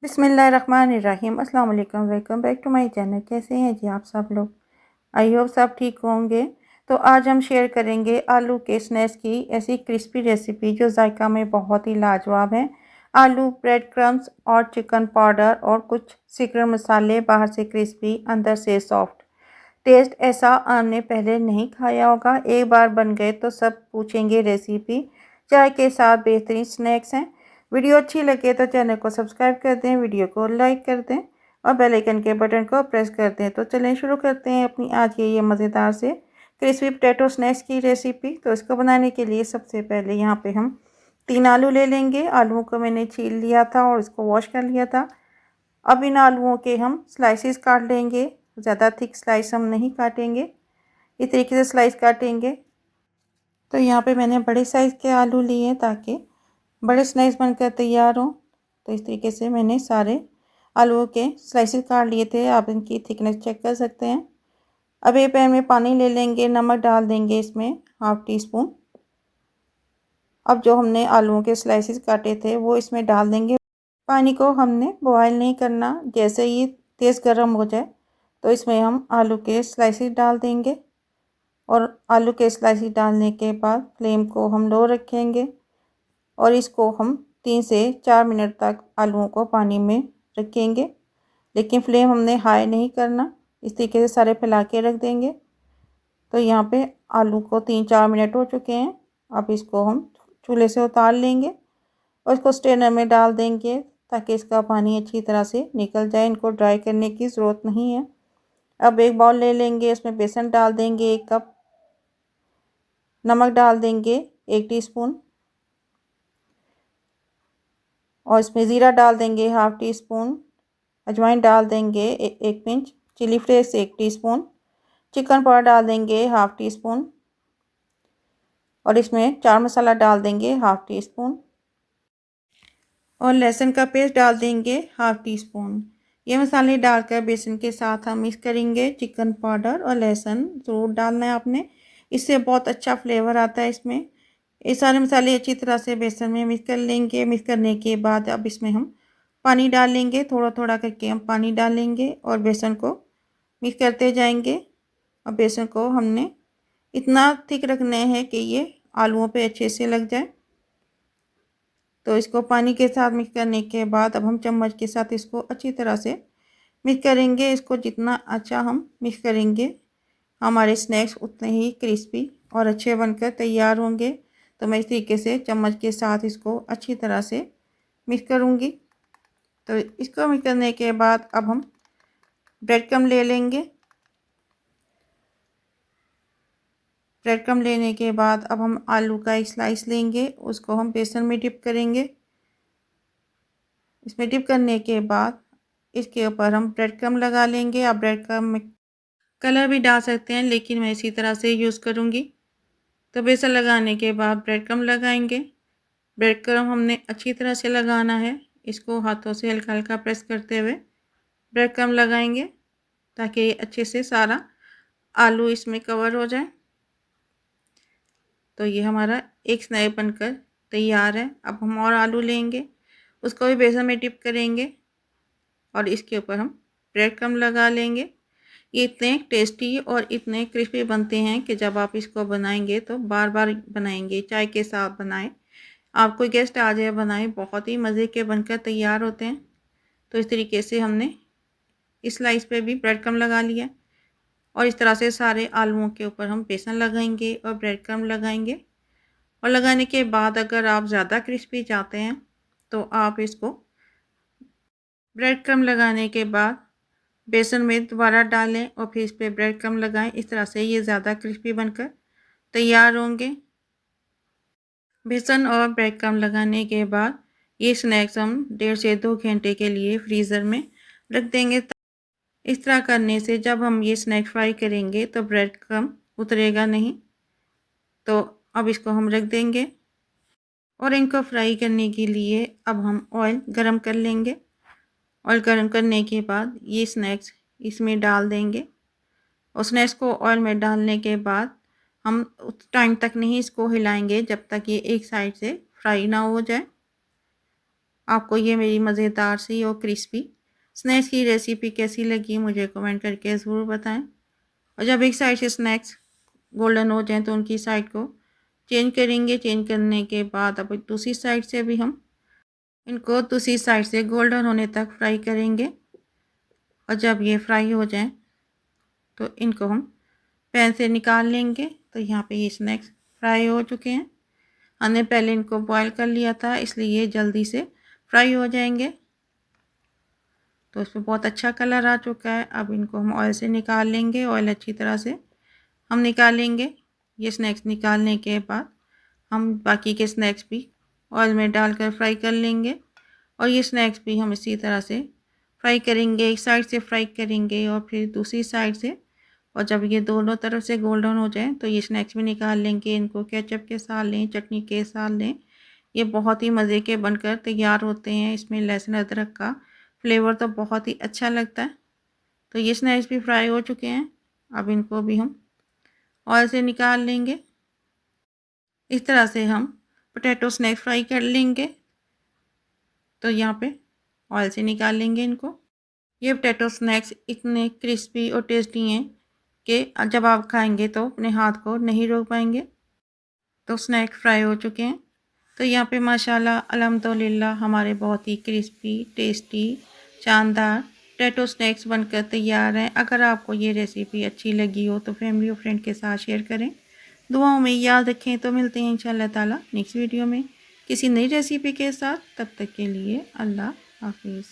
बिस्मिल्लाहिर्रहमानिर्रहीम। अस्सलाम वालेकुम। Welcome back to my channel. कैसे हैं जी आप सब लोग? आई होप सब ठीक होंगे। तो आज हम शेयर करेंगे आलू के स्नैक्स की ऐसी क्रिस्पी रेसिपी जो जायका में बहुत ही लाजवाब है। आलू, ब्रेड क्रम्स और चिकन पाउडर और कुछ सीक्रेट मसाले, बाहर से क्रिस्पी अंदर से सॉफ्ट। टेस्ट ऐसा आपने पहले नहीं खाया होगा। एक बार बन गए तो सब पूछेंगे रेसिपी। चाय के साथ बेहतरीन स्नैक्स हैं। वीडियो अच्छी लगे तो चैनल को सब्सक्राइब कर दें, वीडियो को लाइक कर दें और बेल आइकन के बटन को प्रेस कर दें। तो चलें शुरू करते हैं अपनी आज की ये मज़ेदार से क्रिस्पी पोटैटो स्नैक्स की रेसिपी। तो इसको बनाने के लिए सबसे पहले यहाँ पे हम 3 आलू ले लेंगे। आलूओं को मैंने छील लिया था और इसको वॉश कर लिया था। अब इन आलूओं के हम स्लाइसेस काट लेंगे। ज़्यादा थिक स्लाइस हम नहीं काटेंगे, इस तरीके से स्लाइस काटेंगे। तो यहाँ पे मैंने बड़े साइज़ के आलू लिए हैं ताकि बड़े स्लाइस बनकर तैयार हों। तो इस तरीके से मैंने सारे आलूओं के स्लाइसेस काट लिए थे। आप इनकी थिकनेस चेक कर सकते हैं। अब एक पैन में पानी ले लेंगे, नमक डाल देंगे इसमें हाफ़ टी स्पून। अब जो हमने आलूओं के स्लाइसेस काटे थे वो इसमें डाल देंगे। पानी को हमने बॉयल नहीं करना, जैसे ही तेज़ गर्म हो जाए तो इसमें हम आलू के स्लाइसेस डाल देंगे और आलू के स्लाइसेस डालने के बाद फ्लेम को हम लो रखेंगे और इसको हम 3 से 4 मिनट तक आलूओं को पानी में रखेंगे, लेकिन फ्लेम हमने हाई नहीं करना। इस तरीके से सारे फैला के रख देंगे। तो यहाँ पे आलू को 3-4 मिनट हो चुके हैं। अब इसको हम चूल्हे से उतार लेंगे और इसको स्ट्रेनर में डाल देंगे ताकि इसका पानी अच्छी तरह से निकल जाए। इनको ड्राई करने की ज़रूरत नहीं है। अब एक बाउल ले लेंगे, इसमें बेसन डाल देंगे 1 कप, नमक डाल देंगे 1 टीस्पून और इसमें ज़ीरा डाल देंगे हाफ़ टी स्पून, अजवाइन डाल देंगे 1 pinch, chilli flakes 1 teaspoon, chicken powder डाल देंगे हाफ़ टी स्पून और इसमें चाट मसाला डाल देंगे हाफ़ टी स्पून और लहसुन का पेस्ट डाल देंगे हाफ़ टी स्पून। ये मसाले डालकर बेसन के साथ हम मिक्स करेंगे। चिकन पाउडर और लहसुन ज़रूर डालना है आपने, इससे बहुत अच्छा फ्लेवर आता है इसमें। ये सारे मसाले अच्छी तरह से बेसन में मिक्स कर लेंगे। मिक्स करने के बाद अब इसमें हम पानी डालेंगे, थोड़ा थोड़ा करके हम पानी डालेंगे और बेसन को मिक्स करते जाएंगे। और बेसन को हमने इतना थिक रखना है कि ये आलूओं पे अच्छे से लग जाए। तो इसको पानी के साथ मिक्स करने के बाद अब हम चम्मच के साथ इसको अच्छी तरह से मिक्स करेंगे। इसको जितना अच्छा हम मिक्स करेंगे हमारे स्नैक्स उतने ही क्रिस्पी और अच्छे बनकर तैयार होंगे। तो मैं इस तरीके से चम्मच के साथ इसको अच्छी तरह से मिक्स करूँगी। तो इसको मिक्स करने के बाद अब हम ब्रेड क्रम्ब ले लेंगे। ब्रेड क्रम्ब लेने के बाद अब हम आलू का एक स्लाइस लेंगे, उसको हम बेसन में डिप करेंगे। इसमें डिप करने के बाद इसके ऊपर हम ब्रेड क्रम्ब लगा लेंगे। आप ब्रेड क्रम्ब में कलर भी डाल सकते हैं, लेकिन मैं इसी तरह से यूज़ करूँगी। तो बेसन लगाने के बाद ब्रेड क्रम्ब लगाएंगे। ब्रेड क्रम्ब हमने अच्छी तरह से लगाना है, इसको हाथों से हल्का हल्का प्रेस करते हुए ब्रेड क्रम्ब लगाएंगे ताकि अच्छे से सारा आलू इसमें कवर हो जाए। तो ये हमारा एक स्नैक बनकर तैयार है। अब हम और आलू लेंगे, उसको भी बेसन में डिप करेंगे और इसके ऊपर हम ब्रेड क्रम्ब लगा लेंगे। ये इतने टेस्टी और इतने क्रिस्पी बनते हैं कि जब आप इसको बनाएंगे तो बार बार बनाएंगे। चाय के साथ बनाएं, आप कोई गेस्ट आ जाए बनाएं, बहुत ही मज़े के बनकर तैयार होते हैं। तो इस तरीके से हमने इस स्लाइस पे भी ब्रेड क्रम्ब लगा लिया और इस तरह से सारे आलूओं के ऊपर हम बेसन लगाएंगे और ब्रेड क्रम्ब लगाएंगे। और लगाने के बाद अगर आप ज़्यादा क्रिस्पी चाहते हैं तो आप इसको ब्रेड क्रम्ब लगाने के बाद बेसन में दोबारा डालें और फिर इस पर ब्रेड क्रम्ब लगाएं। इस तरह से ये ज़्यादा क्रिस्पी बनकर तैयार होंगे। बेसन और ब्रेड क्रम्ब लगाने के बाद ये स्नैक्स हम 1.5 से 2 घंटे के लिए फ्रीज़र में रख देंगे। इस तरह करने से जब हम ये स्नैक फ्राई करेंगे तो ब्रेड क्रम्ब उतरेगा नहीं। तो अब इसको हम रख देंगे और इनको फ्राई करने के लिए अब हम ऑयल गरम कर लेंगे। ऑयल गरम करने के बाद ये स्नैक्स इसमें डाल देंगे और स्नैक्स को ऑयल में डालने के बाद हम उस टाइम तक नहीं इसको हिलाएंगे जब तक ये एक साइड से फ्राई ना हो जाए। आपको ये मेरी मज़ेदार सी और क्रिस्पी स्नैक्स की रेसिपी कैसी लगी मुझे कमेंट करके ज़रूर बताएं। और जब एक साइड से स्नैक्स गोल्डन हो जाएं तो उनकी साइड को चेंज करेंगे। चेंज करने के बाद अब दूसरी साइड से भी हम इनको दूसरी साइड से गोल्डन होने तक फ्राई करेंगे। और जब ये फ्राई हो जाएं तो इनको हम पैन से निकाल लेंगे। तो यहाँ पे ये स्नैक्स फ्राई हो चुके हैं। हमने पहले इनको बॉईल कर लिया था इसलिए ये जल्दी से फ्राई हो जाएंगे। तो इसमें बहुत अच्छा कलर आ चुका है। अब इनको हम ऑयल से निकाल लेंगे। ऑयल अच्छी तरह से हम निकालेंगे। ये स्नैक्स निकालने के बाद हम बाकी के स्नैक्स भी ऑयल में डालकर फ्राई कर लेंगे। और ये स्नैक्स भी हम इसी तरह से फ्राई करेंगे। एक साइड से फ्राई करेंगे और फिर दूसरी साइड से। और जब ये दोनों तरफ से गोल्डन हो जाए तो ये स्नैक्स भी निकाल लेंगे। इनको केचप के साथ लें, चटनी के साथ लें। ये बहुत ही मज़े के बनकर तैयार होते हैं। इसमें लहसुन अदरक का फ्लेवर तो बहुत ही अच्छा लगता है। तो ये स्नैक्स भी फ्राई हो चुके हैं। अब इनको भी हम ऑयल से निकाल लेंगे। इस तरह से हम पोटैटो स्नैक्स फ्राई कर लेंगे। तो यहाँ पे ऑयल से निकाल लेंगे इनको। ये पोटैटो स्नैक्स इतने क्रिस्पी और टेस्टी हैं कि जब आप खाएंगे तो अपने हाथ को नहीं रोक पाएंगे। तो स्नैक फ्राई हो चुके हैं। तो यहाँ पे माशाल्लाह अल्हम्दुलिल्लाह हमारे बहुत ही क्रिस्पी, टेस्टी, शानदार पोटैटो स्नैक्स बनकर तैयार हैं। अगर आपको ये रेसिपी अच्छी लगी हो तो फैमिली और फ्रेंड के साथ शेयर करें। दुआओं में याद रखें। तो मिलते हैं इंशाल्लाह ताला नेक्स्ट वीडियो में किसी नई रेसिपी के साथ। तब तक के लिए अल्लाह हाफिज़।